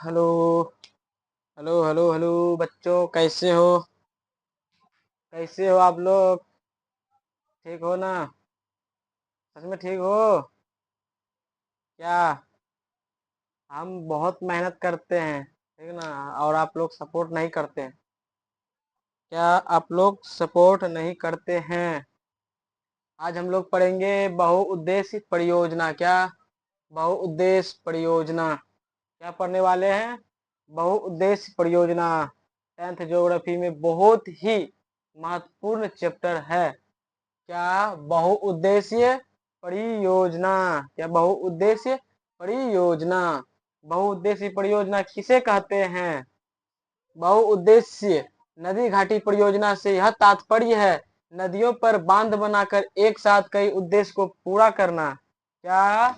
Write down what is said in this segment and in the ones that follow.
Hello. Hello hello hello बच्चों, कैसे हो? कैसे हो आप लोग? ठीक हो ना? सच में ठीक हो क्या? हम बहुत मेहनत करते हैं, ठीक ना? और आप लोग सपोर्ट नहीं करते हैं। क्या आप लोग सपोर्ट नहीं करते हैं? आज हम लोग पढ़ेंगे बहुउद्देश्य परियोजना। क्या? बहुउद्देश्य परियोजना। क्या पढ़ने वाले हैं? बहुउद्देश्य परियोजना। 10th ज्योग्राफी में बहुत ही महत्वपूर्ण चैप्टर है। क्या? बहुउद्देशीय परियोजना। क्या? बहुउद्देशीय परियोजना। बहुउद्देशीय परियोजना किसे कहते हैं? बहुउद्देशीय नदी घाटी परियोजना से यह तात्पर्य है नदियों पर बांध बनाकर एक साथ कई उद्देश्य को पूरा करना। क्या?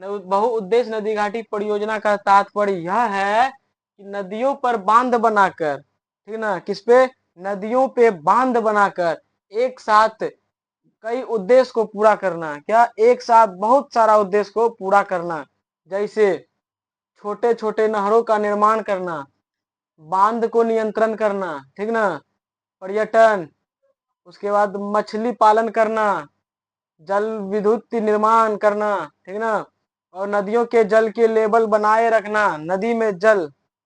बहुउद्देश्य नदी घाटी परियोजना का तात्पर्य यह है कि नदियों पर बांध बनाकर, ठीक ना, किस पे? नदियों पे बांध बनाकर एक साथ कई उद्देश्य को पूरा करना। क्या? एक साथ बहुत सारा उद्देश्य को पूरा करना। जैसे छोटे छोटे नहरों का निर्माण करना, बांध को नियंत्रण करना, ठीक ना, पर्यटन, उसके बाद मछली पालन करना, जल विद्युत निर्माण करना, ठीक ना, और नदियों के जल के लेवल बनाए रखना, नदी में जल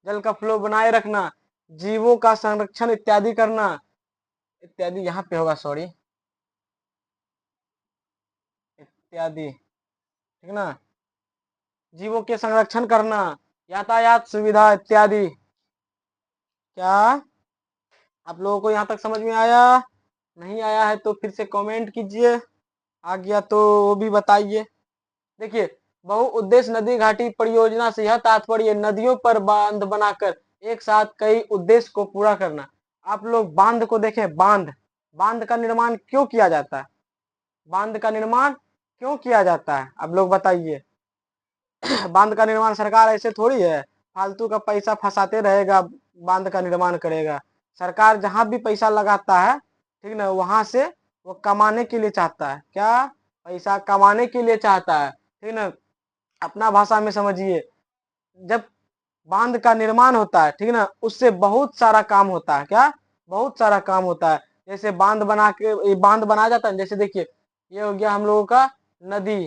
जल का फ्लो बनाए रखना, जीवों का संरक्षण इत्यादि करना। इत्यादि यहाँ पे होगा, सॉरी, इत्यादि, ठीक ना, जीवों के संरक्षण करना, यातायात सुविधा इत्यादि। क्या आप लोगों को यहाँ तक समझ में आया? नहीं आया है तो फिर से कमेंट कीजिए, आ गया तो वो भी बताइए। देखिए, बहुउद्देश्य नदी घाटी परियोजना से यह तात्पर्य नदियों पर बांध बनाकर एक साथ कई उद्देश्य को पूरा करना। आप लोग बांध को देखें, बांध बांध का निर्माण क्यों किया जाता है? बांध का निर्माण क्यों किया जाता है, आप लोग बताइए। बांध का निर्माण सरकार ऐसे थोड़ी है फालतू का पैसा फंसाते रहेगा, बांध का निर्माण करेगा। सरकार जहां भी पैसा लगाता है, ठीक ना, वहां से वो कमाने के लिए चाहता है। क्या? पैसा कमाने के लिए चाहता है, ठीक ना। अपना भाषा में समझिए, जब बांध का निर्माण होता है, ठीक ना, उससे बहुत सारा काम होता है। क्या? बहुत सारा काम होता है। जैसे बांध बना के, ये बांध बनाया जाता है, जैसे देखिए, ये हो गया हम लोगों का नदी,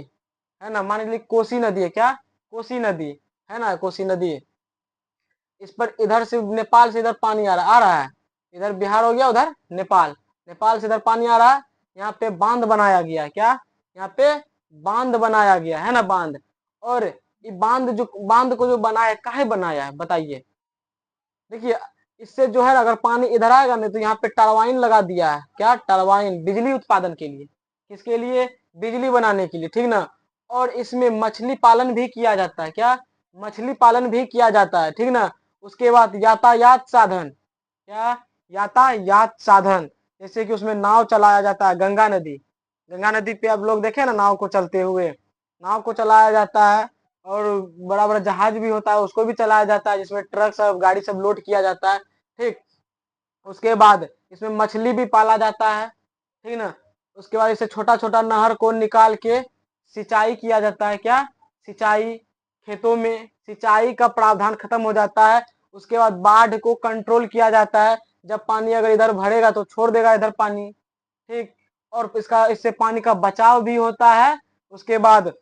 है ना, मान लीजिए कोसी नदी है। क्या? कोसी नदी है ना, कोसी नदी। इस पर इधर से नेपाल से इधर पानी आ रहा है। इधर बिहार हो गया, उधर नेपाल, नेपाल से इधर पानी आ रहा है। यहाँ पे बांध बनाया गया। क्या? यहाँ पे बांध बनाया गया है ना, बांध। और ये बांध को जो बनाया है, काहे बनाया है बताइए। देखिए, इससे जो है अगर पानी इधर आएगा नहीं तो यहाँ पे टरबाइन लगा दिया है। क्या? टरबाइन, बिजली उत्पादन के लिए। किसके लिए? बिजली बनाने के लिए, ठीक ना। और इसमें मछली पालन भी किया जाता है। क्या? मछली पालन भी किया जाता है, ठीक ना। उसके बाद यातायात साधन। क्या? यातायात साधन, जैसे कि उसमें नाव चलाया जाता है। गंगा नदी, गंगा नदी पे आप लोग देखे ना, नाव को चलते हुए, नाव को चलाया जाता है। और बड़ा बड़ा जहाज भी होता है, उसको भी चलाया जाता है, जिसमें ट्रक सब गाड़ी सब लोड किया जाता है, ठीक। उसके बाद इसमें मछली भी पाला जाता है, ठीक ना। उसके बाद इसे छोटा छोटा नहर को निकाल के सिंचाई किया जाता है। क्या? सिंचाई, खेतों में सिंचाई का प्रावधान खत्म हो जाता है। उसके बाद बाढ़ को कंट्रोल किया जाता है। जब पानी अगर इधर भरेगा तो छोड़ देगा इधर पानी, ठीक। और इससे पानी का बचाव भी होता है। उसके बाद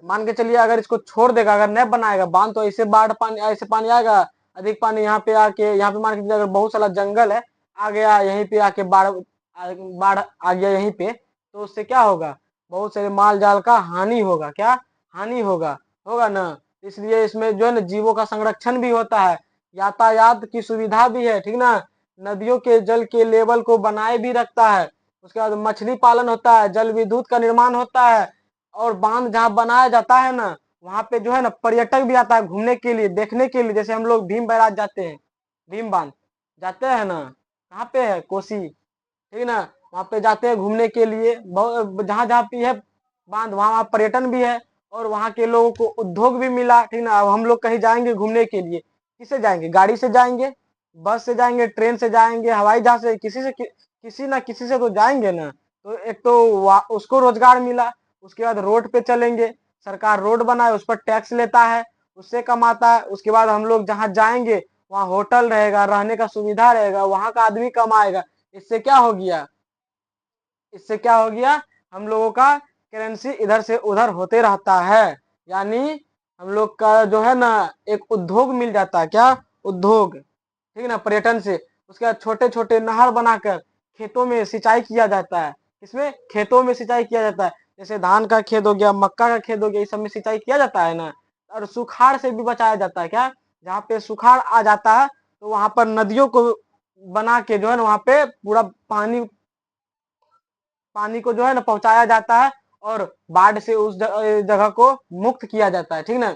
मान के चलिए, अगर इसको छोड़ देगा, अगर नहीं बनाएगा बांध, तो ऐसे बाढ़ पानी, ऐसे पानी आएगा, अधिक पानी यहाँ पे आके, यहाँ पे मान के चलिए अगर बहुत सारा जंगल है, आ गया यहीं पे आके बाढ़ आ गया यहीं पे, तो उससे क्या होगा? बहुत सारे माल जाल का हानि होगा। क्या? हानि होगा, होगा ना। इसलिए इसमें जो है ना, जीवों का संरक्षण भी होता है, यातायात की सुविधा भी है, ठीक ना। नदियों के जल के लेवल को बनाए भी रखता है। उसके बाद मछली पालन होता है, जल विद्युत का निर्माण होता है। और बांध जहाँ बनाया जाता है ना, वहां पे जो है ना पर्यटक भी आता है घूमने के लिए, देखने के लिए। जैसे हम लोग भीम बैराज जाते हैं, भीम बांध जाते हैं ना, कहाँ पे है? कोसी, ठीक ना। वहां पे जाते हैं घूमने के लिए, बहुत जहाँ जहाँ पे है बांध, वहां पर्यटन भी है। और वहां के लोगों को उद्योग भी मिला, ठीक ना। अब हम लोग कहीं जाएंगे घूमने के लिए, किससे जाएंगे? गाड़ी से जाएंगे, बस से जाएंगे, ट्रेन से जाएंगे, हवाई जहाज से, किसी ना किसी से तो जाएंगे ना। तो एक तो उसको रोजगार मिला। उसके बाद रोड पे चलेंगे, सरकार रोड बनाए, उस पर टैक्स लेता है। उससे कमाता है। उसके बाद हम लोग जहाँ जाएंगे वहाँ होटल रहेगा, रहने का सुविधा रहेगा, वहाँ का आदमी कमाएगा। इससे क्या हो गया, इससे क्या हो गया, हम लोगों का करेंसी इधर से उधर होते रहता है। यानी हम लोग का जो है ना एक उद्योग मिल जाता है। क्या उद्योग, ठीक है ना, पर्यटन से। उसके बाद छोटे छोटे नहर बनाकर खेतों में सिंचाई किया जाता है। इसमें खेतों में सिंचाई किया जाता है, जैसे धान का खेत हो गया, मक्का का खेत हो गया, इस सब में सिंचाई किया जाता है ना। और सुखाड़ से भी बचाया जाता है। क्या, जहाँ पे सुखाड़ आ जाता है तो वहां पर नदियों को बना के जो है ना वहां पे पूरा पानी पानी को जो है ना पहुंचाया जाता है और बाढ़ से उस जगह को मुक्त किया जाता है, ठीक ना।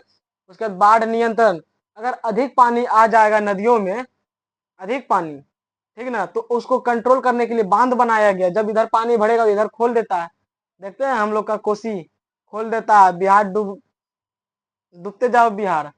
उसके बाद बाढ़ नियंत्रण, अगर अधिक पानी आ जाएगा नदियों में, अधिक पानी, ठीक ना, तो उसको कंट्रोल करने के लिए बांध बनाया गया। जब इधर पानी भरेगा इधर खोल देता है। देखते हैं हम लोग का कोसी खोल देता है, बिहार डूबते जाओ बिहार।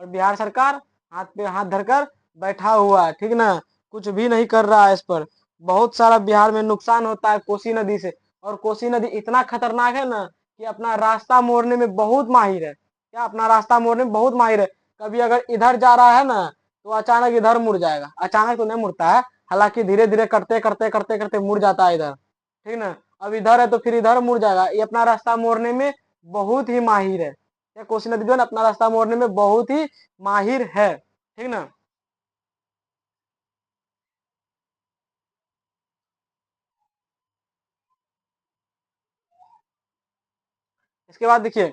और बिहार सरकार हाथ पे हाथ धरकर बैठा हुआ है, ठीक ना, कुछ भी नहीं कर रहा है इस पर। बहुत सारा बिहार में नुकसान होता है कोसी नदी से। और कोसी नदी इतना खतरनाक है ना कि अपना रास्ता मोड़ने में बहुत माहिर है। क्या, अपना रास्ता मोड़ने में बहुत माहिर है। कभी अगर इधर जा रहा है ना तो अचानक इधर मुड़ जाएगा। अचानक तो नहीं मुड़ता है, हालांकि धीरे धीरे करते करते करते करते मुड़ जाता है इधर, ठीक ना। अब इधर है तो फिर इधर मुड़ जाएगा। ये अपना रास्ता मोड़ने में बहुत ही माहिर है। ये कोसी नदी जो है ना अपना रास्ता मोड़ने में बहुत ही माहिर है, ठीक ना। इसके बाद देखिए,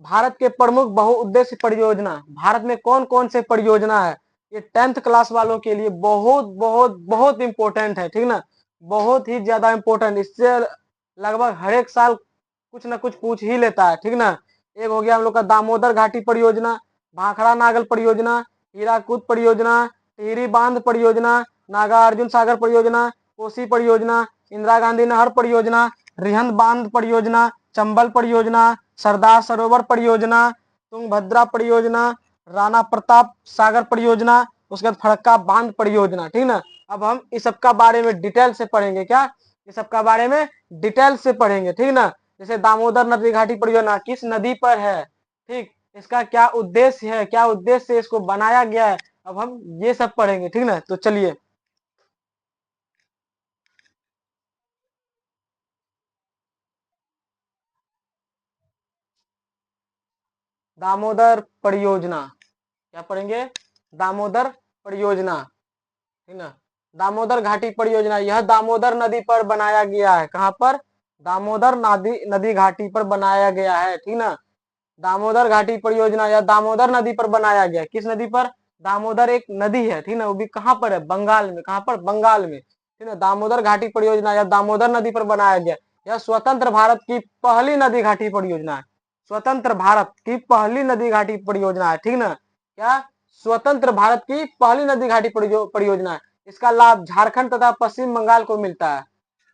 भारत के प्रमुख बहुउद्देश्य परियोजना, भारत में कौन कौन से परियोजना है। ये 10th क्लास वालों के लिए बहुत बहुत बहुत इंपॉर्टेंट है, ठीक ना, बहुत ही ज्यादा इंपॉर्टेंट। इससे लगभग हर एक साल कुछ ना कुछ पूछ ही लेता है, ठीक ना। एक हो गया हम लोग का दामोदर घाटी परियोजना, भाखड़ा नागल परियोजना, हीराकुद परियोजना, टिहरी बांध परियोजना, नागार्जुन सागर परियोजना, कोसी परियोजना, इंदिरा गांधी नहर परियोजना, रिहंद बांध परियोजना, चंबल परियोजना, सरदार सरोवर परियोजना, तुंगभद्रा परियोजना, राणा प्रताप सागर परियोजना, उसके बाद फरक्का बांध परियोजना, ठीक ना। अब हम इस सब का बारे में डिटेल से पढ़ेंगे। क्या, इस सब का बारे में डिटेल से पढ़ेंगे, ठीक ना। जैसे दामोदर नदी घाटी परियोजना किस नदी पर है, ठीक, इसका क्या उद्देश्य है, क्या उद्देश्य से इसको बनाया गया है, अब हम ये सब पढ़ेंगे, ठीक ना। तो चलिए, दामोदर परियोजना, क्या पढ़ेंगे, दामोदर परियोजना, ठीक ना। दामोदर घाटी परियोजना, यह दामोदर नदी पर बनाया गया है। कहाँ पर, दामोदर नदी नदी घाटी पर बनाया गया है, ठीक ना। दामोदर घाटी परियोजना या दामोदर नदी पर बनाया गया। किस नदी पर, दामोदर एक नदी है, ठीक ना, वो भी कहाँ पर है, बंगाल में। कहाँ पर, बंगाल में, ठीक ना। दामोदर घाटी परियोजना या दामोदर नदी पर बनाया गया। यह स्वतंत्र भारत की पहली नदी घाटी परियोजना है। स्वतंत्र भारत की पहली नदी घाटी परियोजना है, ठीक ना। क्या, स्वतंत्र भारत की पहली नदी घाटी परियोजना है। इसका लाभ झारखंड तथा पश्चिम बंगाल को मिलता है।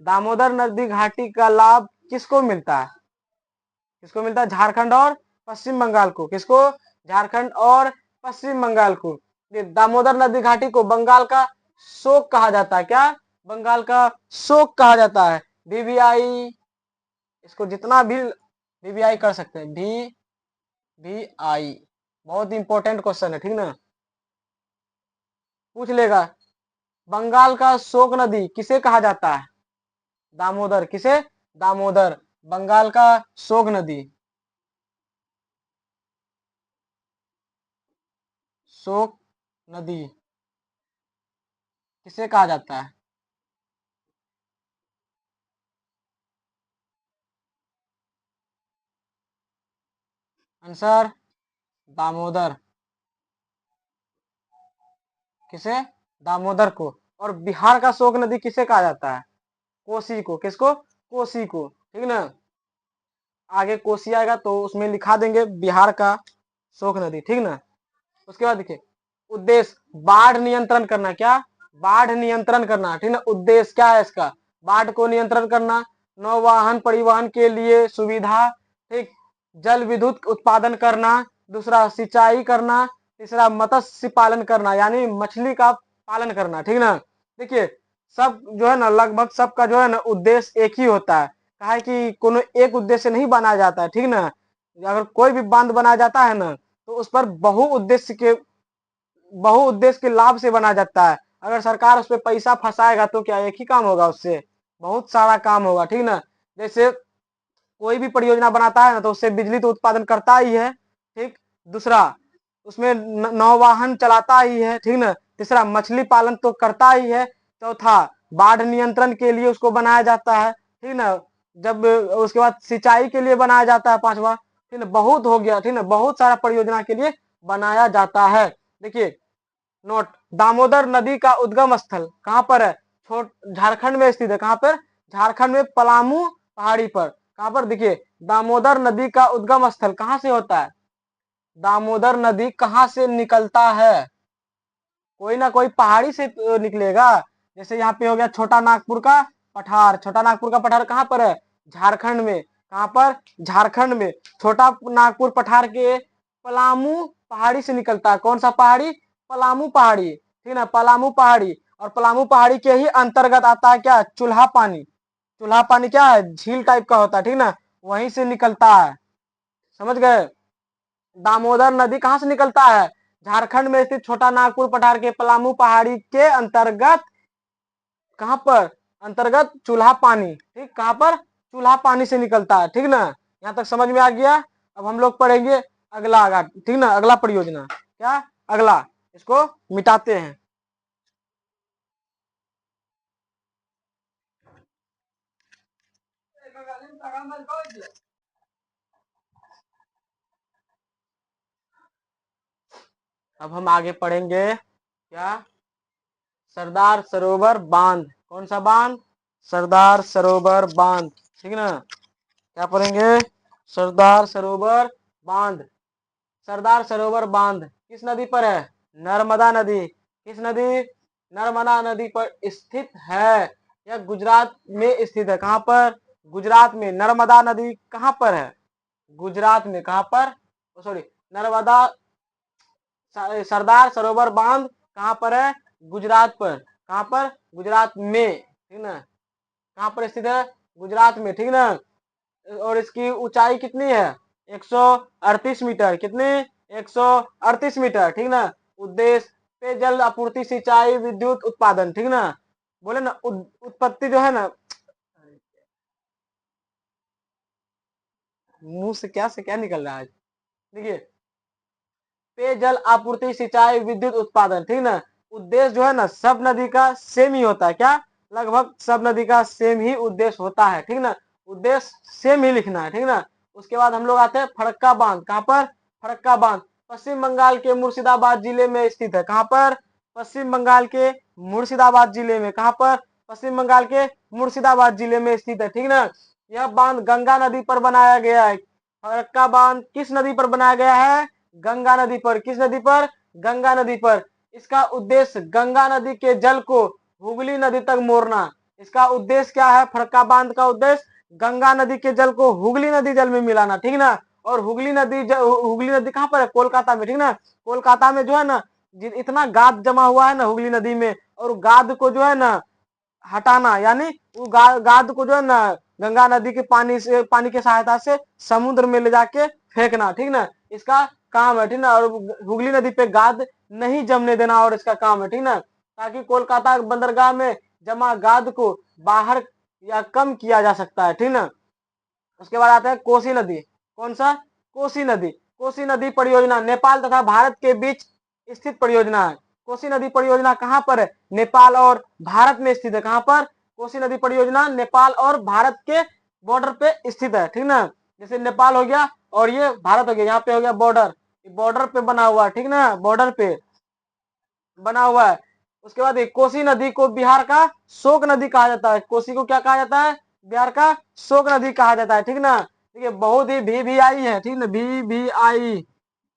दामोदर नदी घाटी का लाभ किसको मिलता है, किसको मिलता है, झारखंड और पश्चिम बंगाल को। किसको, झारखंड और पश्चिम बंगाल को। दामोदर नदी घाटी को बंगाल का शोक कहा जाता है। क्या, बंगाल का शोक कहा जाता है। बीबीआई, इसको जितना भी बीबीआई कर सकते हैं, भी आई, बहुत इंपॉर्टेंट क्वेश्चन है, ठीक ना, पूछ लेगा। बंगाल का शोक नदी किसे कहा जाता है, दामोदर, किसे, दामोदर, बंगाल का शोक नदी, शोक नदी किसे कहा जाता है। आंसर, दामोदर, किसे, दामोदर को। और बिहार का शोक नदी किसे कहा जाता है, कोसी को। किसको, कोसी को, ठीक ना। आगे कोसी आएगा तो उसमें लिखा देंगे बिहार का शोक नदी, ठीक ना। उसके बाद देखिए, उद्देश्य बाढ़ नियंत्रण करना। क्या, बाढ़ नियंत्रण करना, ठीक ना। उद्देश्य क्या है इसका, बाढ़ को नियंत्रण करना, नौवाहन परिवहन के लिए सुविधा, ठीक, जल विद्युत उत्पादन करना, दूसरा सिंचाई करना, तीसरा मत्स्य पालन करना यानी मछली का पालन करना, ठीक ना। देखिए, सब जो है ना लगभग सबका जो है ना उद्देश्य एक ही होता है। कहा है कि कोनो एक उद्देश्य नहीं बनाया जाता है, ठीक ना। अगर कोई भी बांध बनाया जाता है ना तो उस पर बहुउद्देश्य के लाभ से बनाया जाता है। अगर सरकार उस पर पैसा फंसाएगा तो क्या एक ही काम होगा, उससे बहुत सारा काम होगा, ठीक ना। जैसे कोई भी परियोजना बनाता है ना तो उससे बिजली तो उत्पादन करता ही है, ठीक। दूसरा, उसमें नौवाहन चलाता ही है, ठीक ना। तीसरा, मछली पालन तो करता ही है। चौथा, बाढ़ नियंत्रण के लिए उसको बनाया जाता है, ठीक ना। जब उसके बाद सिंचाई के लिए बनाया जाता है। पांचवा, ठीक ना, बहुत हो गया, ठीक ना, बहुत सारा परियोजना के लिए बनाया जाता है। देखिए नोट, दामोदर नदी का उद्गम स्थल कहाँ पर है? झारखंड में स्थित है। कहाँ पर? झारखंड में पलामू पहाड़ी पर। कहाँ पर? देखिए, दामोदर नदी का उद्गम स्थल कहाँ से होता है? दामोदर नदी कहाँ से निकलता है? कोई ना कोई पहाड़ी से तो निकलेगा। जैसे यहाँ पे हो गया छोटा नागपुर का पठार। छोटा नागपुर का पठार कहाँ पर है? झारखंड में। कहाँ पर? झारखंड में। छोटा नागपुर पठार के पलामू पहाड़ी से निकलता है। कौन सा पहाड़ी? पलामू पहाड़ी, ठीक ना, पलामू पहाड़ी। और पलामू पहाड़ी के ही अंतर्गत आता है क्या? चूल्हा पानी। चूल्हा पानी क्या है? झील टाइप का होता है, ठीक ना, वहीं से निकलता है। समझ गए? दामोदर नदी कहाँ से निकलता है? झारखंड में स्थित छोटा नागपुर पठार के पलामू पहाड़ी के अंतर्गत। कहां पर? अंतर्गत चूल्हा पानी, ठीक। कहां पर? चूल्हा पानी से निकलता है, ठीक ना। यहां तक समझ में आ गया। अब हम लोग पढ़ेंगे अगला, ठीक ना, अगला परियोजना। क्या? अगला, इसको मिटाते हैं। अब हम आगे पढ़ेंगे क्या? सरदार सरोवर बांध। कौन सा बांध? सरदार सरोवर बांध, ठीक ना। क्या पढ़ेंगे? सरदार सरोवर बांध। सरदार सरोवर बांध किस नदी पर है? नर्मदा नदी। किस नदी? नर्मदा नदी पर स्थित है। यह गुजरात में स्थित है। कहां पर? गुजरात में। नर्मदा नदी कहां पर है? गुजरात में। कहां पर? सॉरी, नर्मदा, सरदार सरोवर बांध कहां पर है? गुजरात पर। कहां पर? गुजरात में, ठीक ना। कहां पर स्थित है? गुजरात में, ठीक ना। और इसकी ऊंचाई कितनी है? 138 मीटर। कितनी? 138 मीटर, ठीक ना। उद्देश्य पेयजल आपूर्ति, सिंचाई, विद्युत उत्पादन, ठीक ना। बोले ना उत्पत्ति जो है ना, मुंह से क्या निकल रहा है। देखिए, पेयजल आपूर्ति, सिंचाई, विद्युत उत्पादन, ठीक ना। उद्देश्य जो है ना सब नदी का सेम ही होता है। क्या? लगभग सब नदी का सेम ही उद्देश्य होता है, ठीक ना। उद्देश्य सेम ही लिखना है, ठीक ना। उसके बाद हम लोग आते हैं फरक्का बांध। कहां पर? फरक्का बांध पश्चिम बंगाल के मुर्शिदाबाद जिले में स्थित है। कहां पर? पश्चिम बंगाल के मुर्शिदाबाद जिले में। कहां पर? पश्चिम बंगाल के मुर्शिदाबाद जिले में स्थित है, ठीक ना। यह बांध गंगा नदी पर बनाया गया है। फरक्का बांध किस नदी पर बनाया गया है? गंगा नदी पर। किस नदी पर? गंगा नदी पर। इसका उद्देश्य गंगा नदी के जल को हुगली नदी तक मोड़ना। इसका उद्देश्य क्या है? फरक्का बांध का उद्देश्य गंगा नदी के जल को हुगली नदी जल में मिलाना, ठीक ना। और हुगली नदी कहां पर है? कोलकाता में, ठीक ना। कोलकाता में जो है ना, इतना गाद जमा हुआ है ना हुगली नदी में, और गाद को जो है ना हटाना, यानी वो गाद को जो है ना गंगा नदी के पानी के सहायता से समुद्र में ले जाके फेंकना, ठीक ना। इसका काम है, ठीक ना। और हुगली नदी पे गाद नहीं जमने देना, और इसका काम है, ठीक ना, ताकि कोलकाता बंदरगाह में जमा गाद को बाहर या कम किया जा सकता है, ठीक ना। उसके बाद आता है कोसी नदी। कौन सा? कोसी नदी। कोसी नदी परियोजना नेपाल तथा भारत के बीच स्थित परियोजना है। कोसी नदी परियोजना कहां पर है? नेपाल और भारत में स्थित है। कहां पर? कोसी नदी परियोजना नेपाल और भारत के बॉर्डर पे स्थित है, ठीक ना। जैसे नेपाल हो गया और ये भारत हो गया, यहाँ पे हो गया बॉर्डर, बॉर्डर पे बना हुआ है, ठीक ना, बॉर्डर पे बना हुआ है। उसके बाद कोसी नदी को बिहार का शोक नदी कहा जाता है। कोसी को क्या कहा जाता है? बिहार का शोक नदी कहा जाता है, ठीक ना। ठीक है, बहुत ही भी आई है, ठीक ना, भी आई,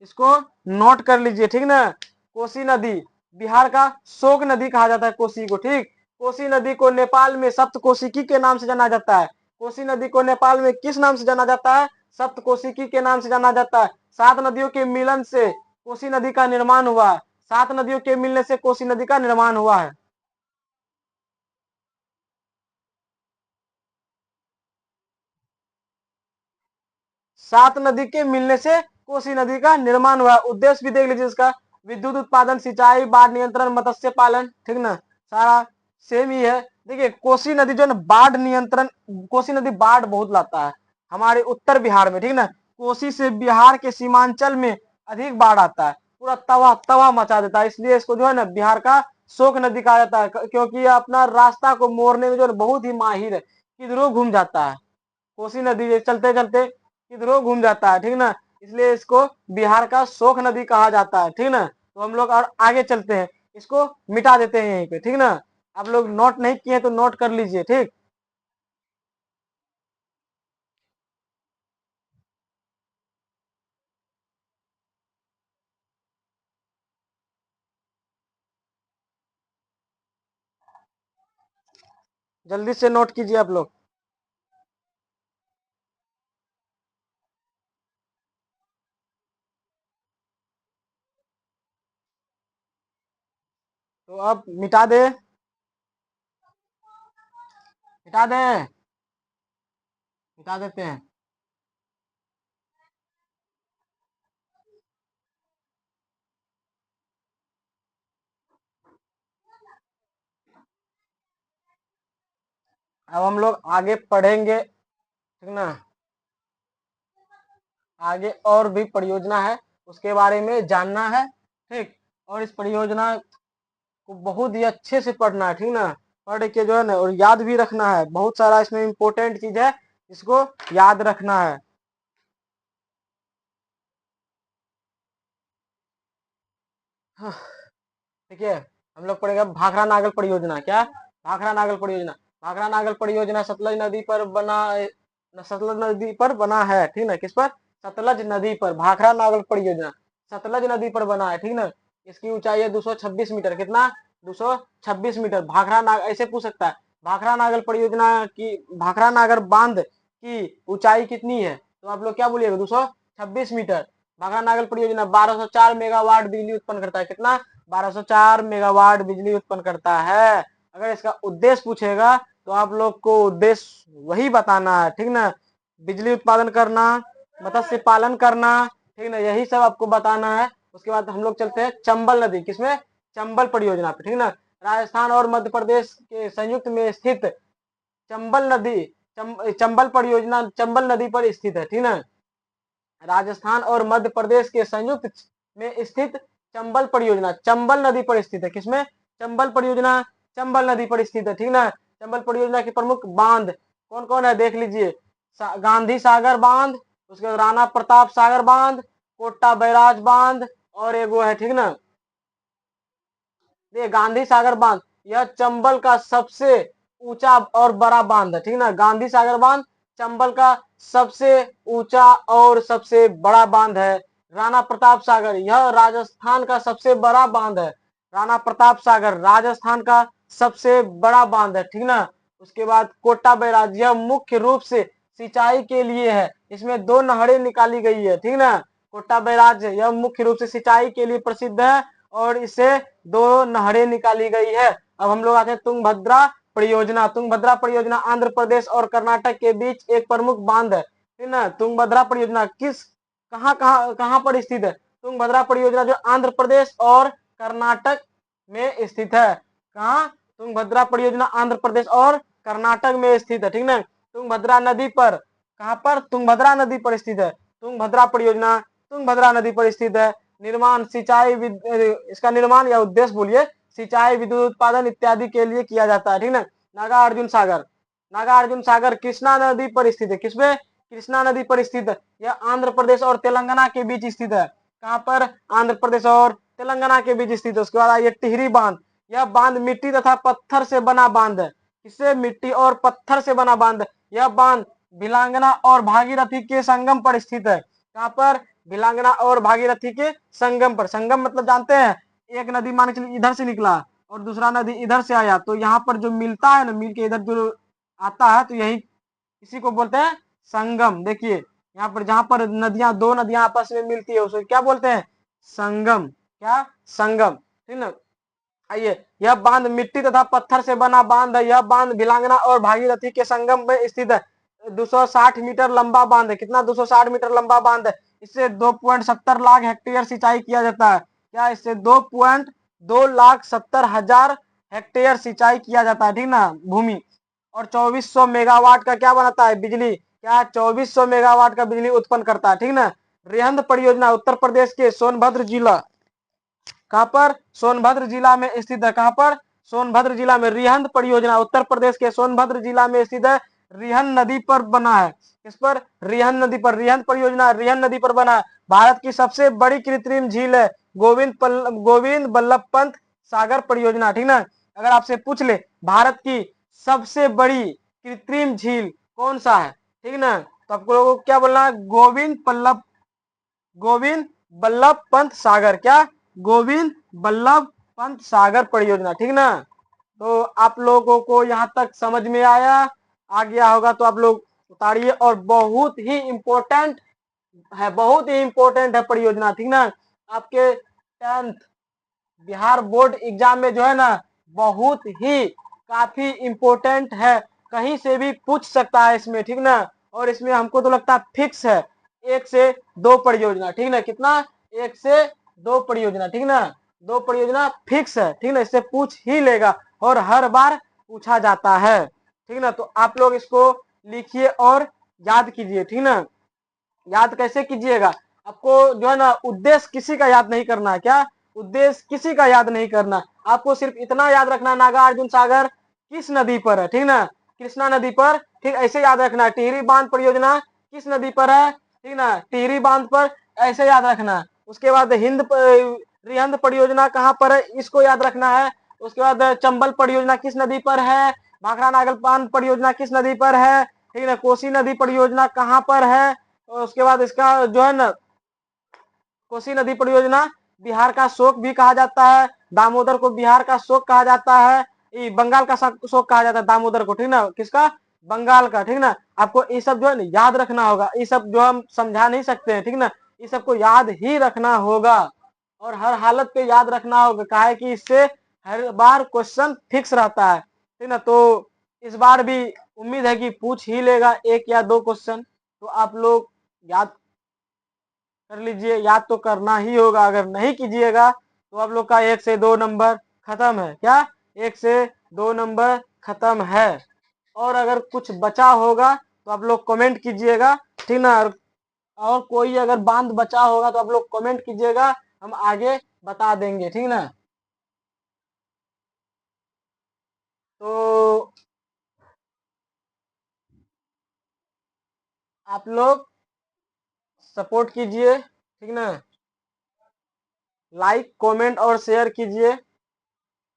इसको नोट कर लीजिए, ठीक ना। कोसी नदी बिहार का शोक नदी कहा जाता है कोसी को, ठीक। कोसी नदी को नेपाल में सप्तकोशिकी के नाम से जाना जाता है। कोसी नदी को नेपाल में किस नाम से जाना जाता है? सप्तकोशिकी के नाम से जाना जाता है। 7 नदियों के मिलन से कोसी नदी का निर्माण हुआ है। 7 नदियों के मिलने से कोसी नदी का निर्माण हुआ है। 7 नदी के मिलने से कोसी नदी का निर्माण हुआ। उद्देश्य भी देख लीजिए इसका, विद्युत उत्पादन, सिंचाई, बाढ़ नियंत्रण, मत्स्य पालन, ठीक ना, सारा सेम ही है। देखिए कोसी नदी जो है ना बाढ़ नियंत्रण, कोसी नदी बाढ़ बहुत लाता है हमारे उत्तर बिहार में, ठीक ना। कोसी से बिहार के सीमांचल में अधिक बाढ़ आता है, पूरा तवा तवा मचा देता है, इसलिए इसको जो है ना बिहार का शोक नदी कहा जाता है, क्योंकि ये अपना रास्ता को मोड़ने में जो है बहुत ही माहिर है, किधरों घूम जाता है। कोसी नदी चलते चलते किधरों घूम जाता है, ठीक ना, इसलिए इसको बिहार का शोक नदी कहा जाता है, ठीक ना। तो हम लोग और आगे चलते हैं, इसको मिटा देते हैं यहीं पे, ठीक ना। आप लोग नोट नहीं किए तो नोट कर लीजिए, ठीक। जल्दी से नोट कीजिए आप लोग। तो अब मिटा दे, मिटा दे, मिटा देते हैं। अब हम लोग आगे पढ़ेंगे, ठीक ना। आगे और भी परियोजना है, उसके बारे में जानना है, ठीक। और इस परियोजना को बहुत ही अच्छे से पढ़ना है, ठीक ना। पढ़ के जो है ना और याद भी रखना है, बहुत सारा इसमें इम्पोर्टेंट चीज है, इसको याद रखना है। देखिए हम लोग पढ़ेगा भाखड़ा नागल परियोजना। क्या? भाखड़ा नागल परियोजना। भाखड़ा नागल परियोजना सतलज नदी पर बना, सतलज नदी पर बना है, ठीक ना। किस पर? सतलज नदी पर भाखड़ा नागल परियोजना सतलज नदी पर बना है, ठीक ना। इसकी ऊंचाई है 226 मीटर। कितना? 226 मीटर। भाखड़ा नाग ऐसे पूछ सकता है, भाखड़ा नागल परियोजना की, भाखड़ा नागर बांध की ऊंचाई कितनी है, तो आप लोग क्या बोलिएगा? 226 मीटर। भाखड़ा नागल परियोजना 1204 मेगावाट बिजली उत्पन्न करता है। कितना? 1204 मेगावाट बिजली उत्पन्न करता है। अगर इसका उद्देश्य पूछेगा तो आप लोग को उद्देश्य वही बताना है, ठीक ना। बिजली उत्पादन करना, मत्स्य पालन करना, ठीक ना, यही सब आपको बताना है। उसके बाद हम लोग चलते हैं चंबल नदी। किसमें? चंबल परियोजना पे, ठीक ना। राजस्थान और मध्य प्रदेश के संयुक्त में स्थित चंबल नदी, चंबल परियोजना चंबल नदी पर स्थित है, ठीक ना। राजस्थान और मध्य प्रदेश के संयुक्त में स्थित चंबल परियोजना चंबल नदी पर स्थित है। किसमें? चंबल परियोजना चंबल नदी पर स्थित है, ठीक ना। चंबल परियोजना के प्रमुख बांध कौन कौन है देख लीजिए। गांधी सागर बांध, उसके बाद राणा प्रताप सागर बांध, कोटा बैराज बांध, और एक वो है, ठीक ना। ये गांधी सागर बांध, यह चंबल का सबसे ऊंचा और बड़ा बांध है, ठीक ना। गांधी सागर बांध चंबल का सबसे ऊंचा और सबसे बड़ा बांध है। राणा प्रताप सागर यह राजस्थान का सबसे बड़ा बांध है। राणा प्रताप सागर राजस्थान का सबसे बड़ा बांध है, ठीक ना। उसके बाद कोटा बैराज यह मुख्य रूप से सिंचाई के लिए है, इसमें दो नहरें निकाली गई है, ठीक ना। कोटा बैराज यह मुख्य रूप से सिंचाई के लिए प्रसिद्ध है और इसे दो नहरें निकाली गई है। अब हम लोग आते हैं तुंगभद्रा परियोजना। तुंगभद्रा परियोजना आंध्र प्रदेश और कर्नाटक के बीच एक प्रमुख बांध है, ठीक ना। तुंगभद्रा परियोजना किस, कहाँ कहाँ कहाँ पर स्थित है? तुंगभद्रा परियोजना जो आंध्र प्रदेश और कर्नाटक में स्थित है। कहाँ? तुंगभद्रा परियोजना आंध्र प्रदेश और कर्नाटक में स्थित है, ठीक ना। तुंगभद्रा नदी पर, कहाँ पर? तुंगभद्रा नदी पर स्थित है। तुंगभद्रा परियोजना तुंगभद्रा नदी पर स्थित है। निर्माण सिंचाई इसका निर्माण या उद्देश्य बोलिए, सिंचाई, विद्युत उत्पादन इत्यादि के लिए किया जाता है, ठीक ना। नागार्जुन सागर, नागार्जुन सागर कृष्णा नदी पर स्थित है। किसमें? कृष्णा नदी पर स्थित है। यह आंध्र प्रदेश और तेलंगाना के बीच स्थित है। कहाँ पर? आंध्र प्रदेश और तेलंगाना के बीच स्थित है। उसके बाद आइए टिहरी बांध। यह बांध मिट्टी तथा पत्थर से बना बांध है। किससे? मिट्टी और पत्थर से बना बांध है। यह बांध भिलांगना और भागीरथी के संगम पर स्थित है। कहाँ पर? भिलांगना और भागीरथी के संगम पर। संगम मतलब जानते हैं, एक नदी मान के चलिए इधर से निकला और दूसरा नदी इधर से आया, तो यहाँ पर जो मिलता है ना, मिल के इधर जो आता है, तो यही इसी को बोलते हैं संगम। देखिए यहाँ पर जहां पर नदियां, दो नदियां आपस में मिलती है उसको क्या बोलते हैं? संगम। क्या? संगम, ठीक ना। आइए, यह बांध मिट्टी तथा पत्थर से बना बांध है। यह बांध भिलांगना और भागीरथी के संगम में स्थित है। 260 मीटर लंबा बांध है। कितना? 260 मीटर लंबा बांध है। इससे 2.70 लाख हेक्टेयर सिंचाई किया जाता है। क्या इससे 2.2 लाख 70 हजार हेक्टेयर सिंचाई किया जाता है, ठीक ना, भूमि। और 2400 मेगावाट का क्या बनाता है, बिजली। क्या 2400 मेगावाट का बिजली उत्पन्न करता है, ठीक ना। रिहंद परियोजना उत्तर प्रदेश के सोनभद्र जिला, कहां पर, सोनभद्र जिला में स्थित है। कहां पर, सोनभद्र जिला में। रिहंद परियोजना उत्तर प्रदेश के सोनभद्र जिला में स्थित है। रिहंद नदी पर बना है। किस पर, रिहंद नदी पर। रिहंद परियोजना रिहंद नदी पर बना है। भारत की सबसे बड़ी कृत्रिम झील है गोविंद बल्लभ पंत सागर परियोजना, ठीक ना। अगर आपसे पूछ ले भारत की सबसे बड़ी कृत्रिम झील कौन सा है, ठीक ना, तो आपको लोगों को क्या बोलना है, गोविंद बल्लभ पंत सागर। क्या, गोविंद बल्लभ पंत सागर परियोजना, ठीक ना। तो आप लोगों को यहाँ तक समझ में आ गया होगा तो आप लोग उतारिए। और बहुत ही इंपॉर्टेंट है, बहुत ही इंपॉर्टेंट है परियोजना, ठीक ना। आपके 10th बिहार बोर्ड एग्जाम में जो है ना, बहुत ही काफी इंपॉर्टेंट है, कहीं से भी पूछ सकता है इसमें, ठीक ना। और इसमें हमको तो लगता है फिक्स है 1 से 2 परियोजना, ठीक ना। कितना, 1 से 2 परियोजना, ठीक ना। 2 परियोजना फिक्स है, ठीक ना, इससे पूछ ही लेगा और हर बार पूछा जाता है, ठीक ना। तो आप लोग इसको लिखिए और याद कीजिए, ठीक ना। याद कैसे कीजिएगा, आपको जो है ना उद्देश्य किसी का याद नहीं करना है। क्या, उद्देश्य किसी का याद नहीं करना, आपको सिर्फ इतना याद रखना, नागार्जुन सागर किस नदी पर है, ठीक ना, कृष्णा नदी पर। ठीक, ऐसे याद रखना। टिहरी बांध परियोजना किस नदी पर है, ठीक ना, टिहरी बांध पर, ऐसे याद रखना। उसके बाद रिहंद परियोजना कहाँ पर है, इसको याद रखना है। उसके बाद चंबल परियोजना किस नदी पर है, भाखड़ा नागल बांध परियोजना किस नदी पर है, ठीक ना, कोसी नदी परियोजना कहाँ पर है। और उसके बाद इसका जो है ना, कोसी नदी परियोजना बिहार का शोक भी कहा जाता है। दामोदर को बिहार का शोक कहा जाता है। बंगाल का शोक कहा जाता है दामोदर को, ठीक ना, किसका, बंगाल का, ठीक ना। आपको ये सब जो है ना याद रखना होगा, ये सब जो हम समझा नहीं सकते हैं, ठीक ना, ये सबको याद ही रखना होगा और हर हालत पे याद रखना होगा। कहा है कि इससे हर बार क्वेश्चन फिक्स रहता है, ठीक ना। तो इस बार भी उम्मीद है कि पूछ ही लेगा 1 या 2 क्वेश्चन, तो आप लोग याद कर लीजिए। याद तो करना ही होगा, अगर नहीं कीजिएगा तो आप लोग का 1 से 2 नंबर खत्म है। क्या, 1 से 2 नंबर खत्म है। और अगर कुछ बचा होगा तो आप लोग कमेंट कीजिएगा, ठीक ना। और कोई अगर बांध बचा होगा तो आप लोग कमेंट कीजिएगा, हम आगे बता देंगे, ठीक ना। तो आप लोग सपोर्ट कीजिए, ठीक ना, लाइक कमेंट और शेयर कीजिए।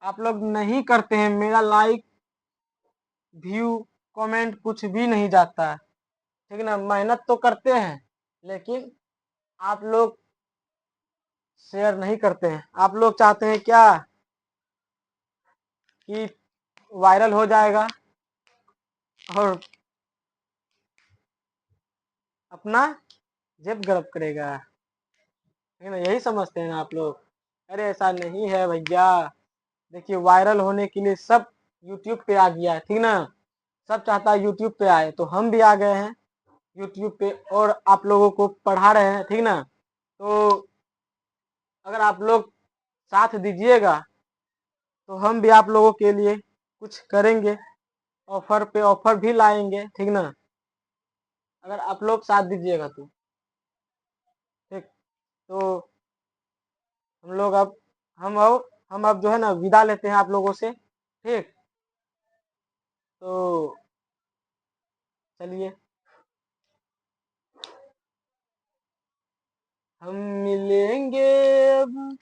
आप लोग नहीं करते हैं, मेरा लाइक व्यू कमेंट कुछ भी नहीं जाता है, ठीक ना। मेहनत तो करते हैं लेकिन आप लोग शेयर नहीं करते हैं। आप लोग चाहते हैं क्या कि वायरल हो जाएगा और अपना जेब गर्म करेगा, है ना, यही समझते हैं ना आप लोग। अरे ऐसा नहीं है भैया, देखिए वायरल होने के लिए सब यूट्यूब पे आ गया है, ठीक ना। सब चाहता है यूट्यूब पे आए, तो हम भी आ गए हैं यूट्यूब पे और आप लोगों को पढ़ा रहे हैं, ठीक ना। तो अगर आप लोग साथ दीजिएगा तो हम भी आप लोगों के लिए कुछ करेंगे, ऑफर पे ऑफर भी लाएंगे, ठीक ना, अगर आप लोग साथ दीजिएगा तो। ठीक, तो हम लोग अब हम अब जो है ना विदा लेते हैं आप लोगों से। ठीक, तो चलिए, हम मिलेंगे